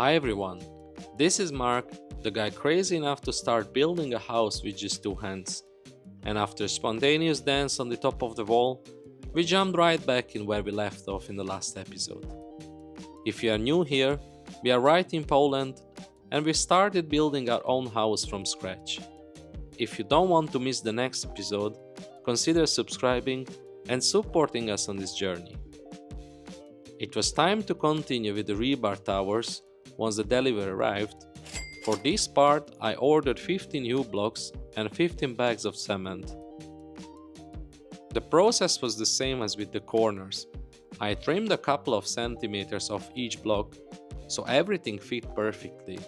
Hi everyone, this is Mark, the guy crazy enough to start building a house with just two hands. And after a spontaneous dance on the top of the wall, we jumped right back in where we left off in the last episode. If you are new here, we are right in Poland and we started building our own house from scratch. If you don't want to miss the next episode, consider subscribing and supporting us on this journey. It was time to continue with the rebar towers once the delivery arrived. For this part, I ordered 15 new blocks and 15 bags of cement. The process was the same as with the corners. I trimmed a couple of centimeters off each block so everything fit perfectly,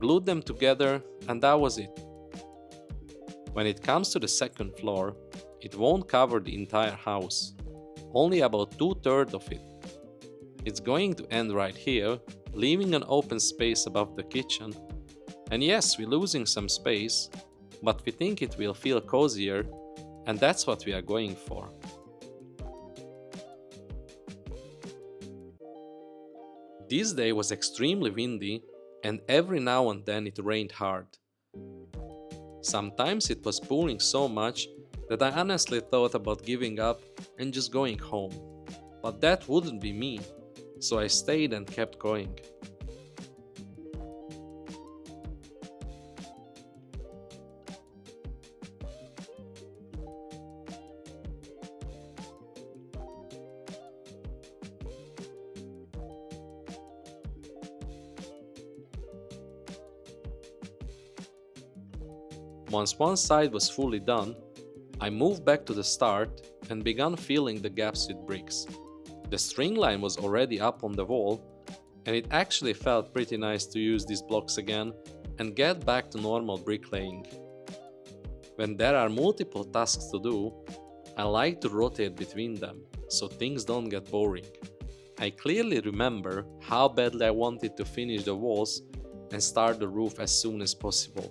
glued them together, and that was it. When it comes to the second floor, it won't cover the entire house, only about 2/3 of it. It's going to end right here, leaving an open space above the kitchen. And yes, we're losing some space, but we think it will feel cozier, and that's what we are going for. This day was extremely windy, and every now and then it rained hard. Sometimes it was pouring so much that I honestly thought about giving up and just going home. But that wouldn't be me, so I stayed and kept going. Once one side was fully done, I moved back to the start and began filling the gaps with bricks. The string line was already up on the wall, and it actually felt pretty nice to use these blocks again and get back to normal bricklaying. When there are multiple tasks to do, I like to rotate between them so things don't get boring. I clearly remember how badly I wanted to finish the walls and start the roof as soon as possible.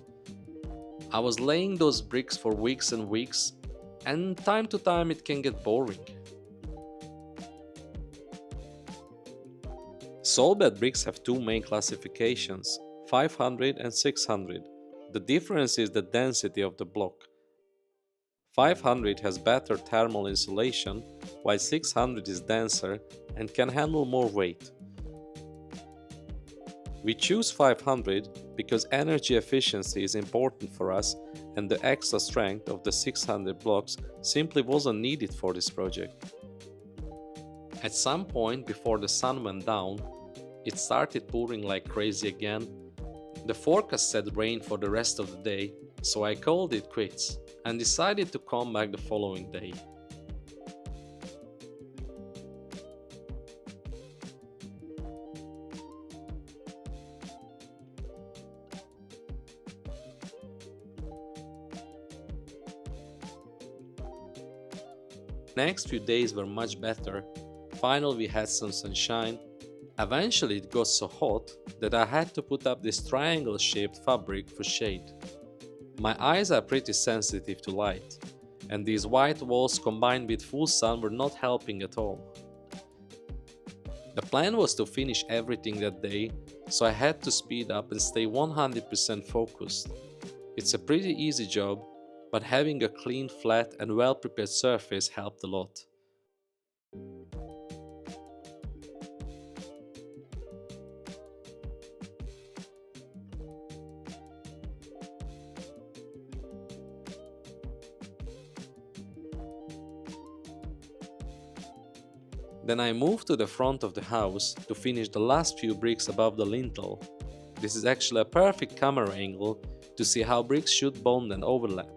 I was laying those bricks for weeks and weeks, and time to time it can get boring. Solbed bricks have two main classifications, 500 and 600. The difference is the density of the block. 500 has better thermal insulation, while 600 is denser and can handle more weight. We choose 500 because energy efficiency is important for us, and the extra strength of the 600 blocks simply wasn't needed for this project. At some point before the sun went down, it started pouring like crazy again. The forecast said rain for the rest of the day, so I called it quits and decided to come back the following day. Next few days were much better. Finally we had some sunshine. Eventually it got so hot that I had to put up this triangle-shaped fabric for shade. My eyes are pretty sensitive to light, and these white walls combined with full sun were not helping at all. The plan was to finish everything that day, so I had to speed up and stay 100% focused. It's a pretty easy job, but having a clean, flat and well-prepared surface helped a lot. Then I moved to the front of the house to finish the last few bricks above the lintel. This is actually a perfect camera angle to see how bricks should bond and overlap.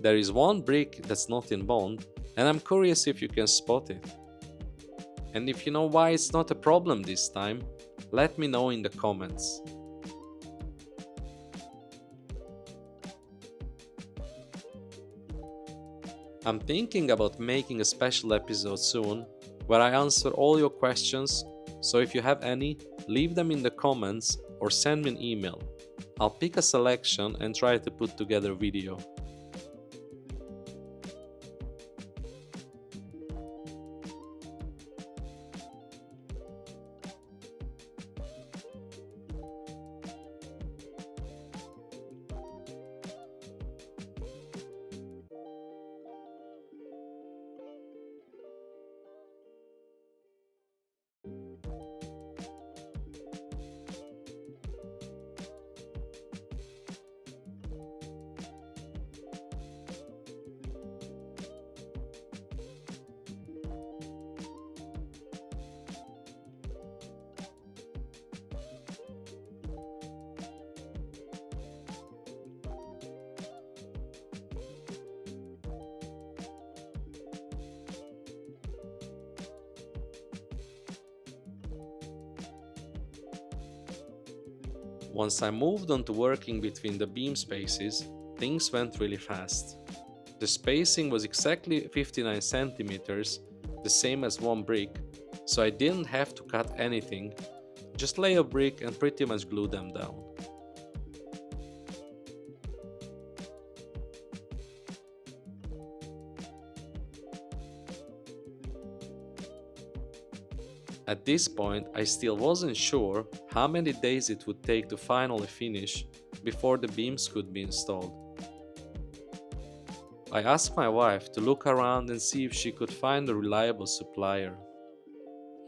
There is one brick that's not in bond, and I'm curious if you can spot it. And if you know why it's not a problem this time, let me know in the comments. I'm thinking about making a special episode soon where I answer all your questions, so if you have any, leave them in the comments or send me an email. I'll pick a selection and try to put together a video. Once I moved on to working between the beam spaces, things went really fast. The spacing was exactly 59 centimeters, the same as one brick, so I didn't have to cut anything, just lay a brick and pretty much glue them down. At this point, I still wasn't sure how many days it would take to finally finish before the beams could be installed. I asked my wife to look around and see if she could find a reliable supplier.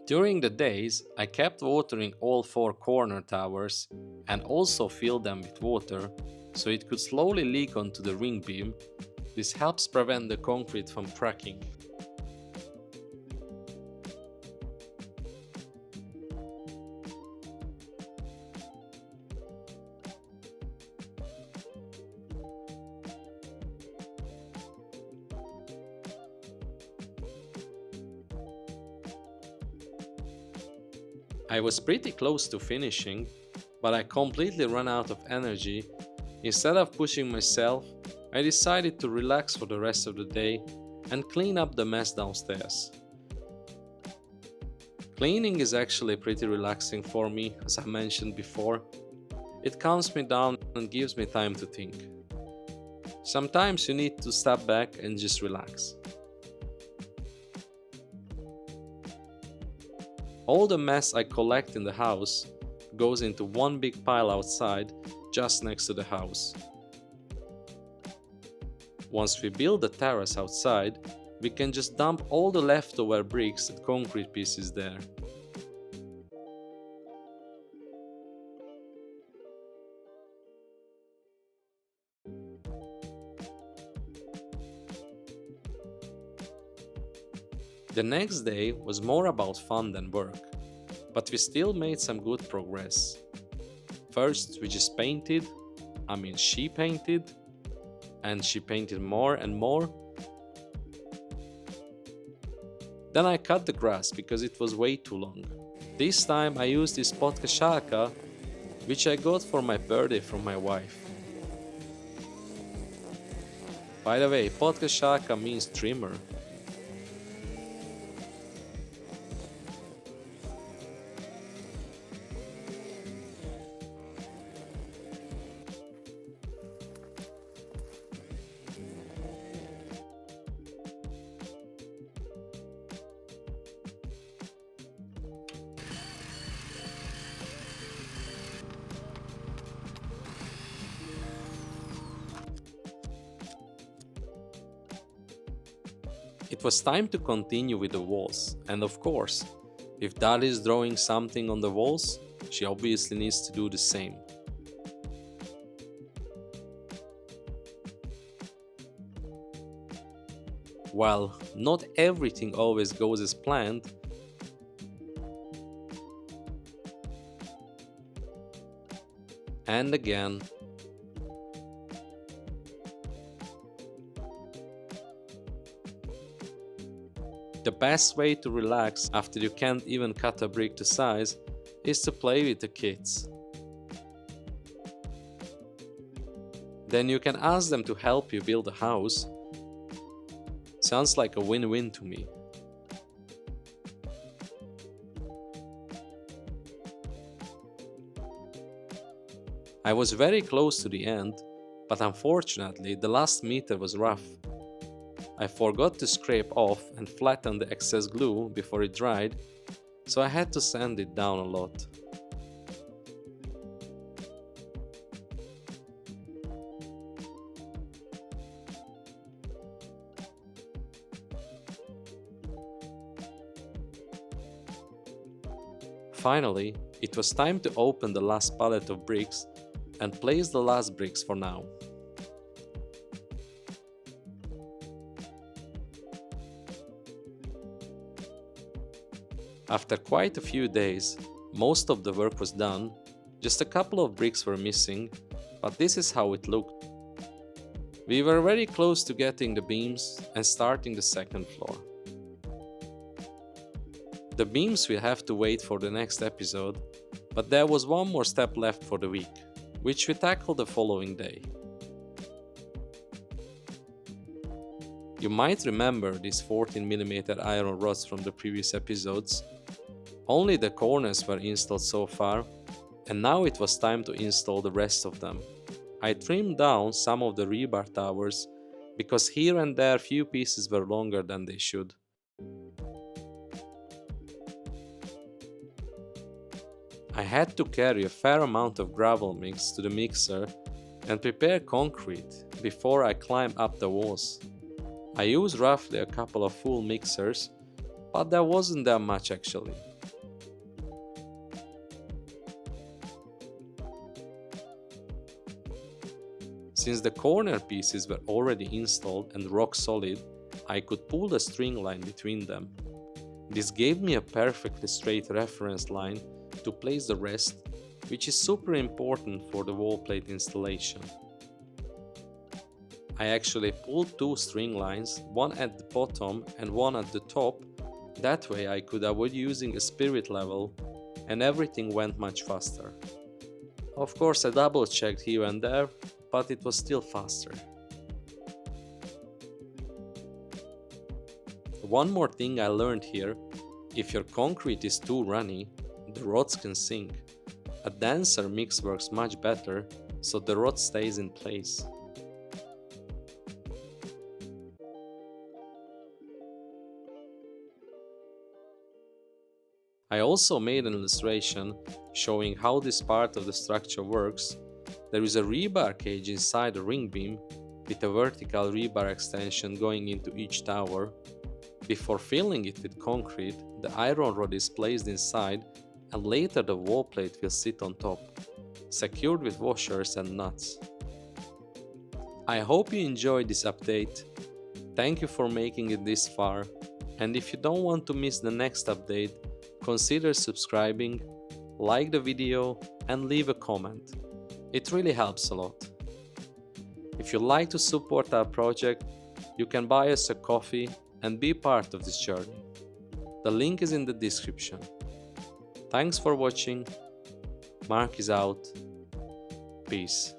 During the days, I kept watering all 4 corner towers and also filled them with water so it could slowly leak onto the ring beam. This helps prevent the concrete from cracking. I was pretty close to finishing, but I completely ran out of energy. Instead of pushing myself, I decided to relax for the rest of the day and clean up the mess downstairs. Cleaning is actually pretty relaxing for me, as I mentioned before. It calms me down and gives me time to think. Sometimes you need to step back and just relax. All the mess I collect in the house goes into one big pile outside, just next to the house. Once we build the terrace outside, we can just dump all the leftover bricks and concrete pieces there. The next day was more about fun than work, but we still made some good progress. First, we just painted, she painted, and she painted more and more. Then I cut the grass because it was way too long. This time I used this podkashaka, which I got for my birthday from my wife. By the way, podkashaka means trimmer. It was time to continue with the walls, and of course, if Dad is drawing something on the walls, she obviously needs to do the same. While not everything always goes as planned, and again, the best way to relax after you can't even cut a brick to size is to play with the kids. Then you can ask them to help you build a house. Sounds like a win-win to me. I was very close to the end, but unfortunately the last meter was rough. I forgot to scrape off and flatten the excess glue before it dried, so I had to sand it down a lot. Finally, it was time to open the last pallet of bricks and place the last bricks for now. After quite a few days, most of the work was done, just a couple of bricks were missing, but this is how it looked. We were very close to getting the beams and starting the second floor. The beams will have to wait for the next episode, but there was one more step left for the week. which we tackled the following day. You might remember these 14mm iron rods from the previous episodes. Only the corners were installed so far, and now it was time to install the rest of them. I trimmed down some of the rebar towers because here and there few pieces were longer than they should. I had to carry a fair amount of gravel mix to the mixer and prepare concrete before I climbed up the walls. I used roughly a couple of full mixers, but there wasn't that much actually. Since the corner pieces were already installed and rock solid, I could pull the string line between them. This gave me a perfectly straight reference line to place the rest, which is super important for the wall plate installation. I actually pulled two string lines, one at the bottom and one at the top, that way I could avoid using a spirit level and everything went much faster. Of course I double checked here and there, but it was still faster. One more thing I learned here, if your concrete is too runny, the rods can sink. A denser mix works much better, so the rod stays in place. I also made an illustration showing how this part of the structure works. There is a rebar cage inside the ring beam with a vertical rebar extension going into each tower. Before filling it with concrete, the iron rod is placed inside and later the wall plate will sit on top, secured with washers and nuts. I hope you enjoyed this update. Thank you for making it this far, and if you don't want to miss the next update, consider subscribing, like the video and leave a comment. It really helps a lot. If you'd like to support our project, you can buy us a coffee and be part of this journey. The link is in the description. Thanks for watching. Mark is out. Peace.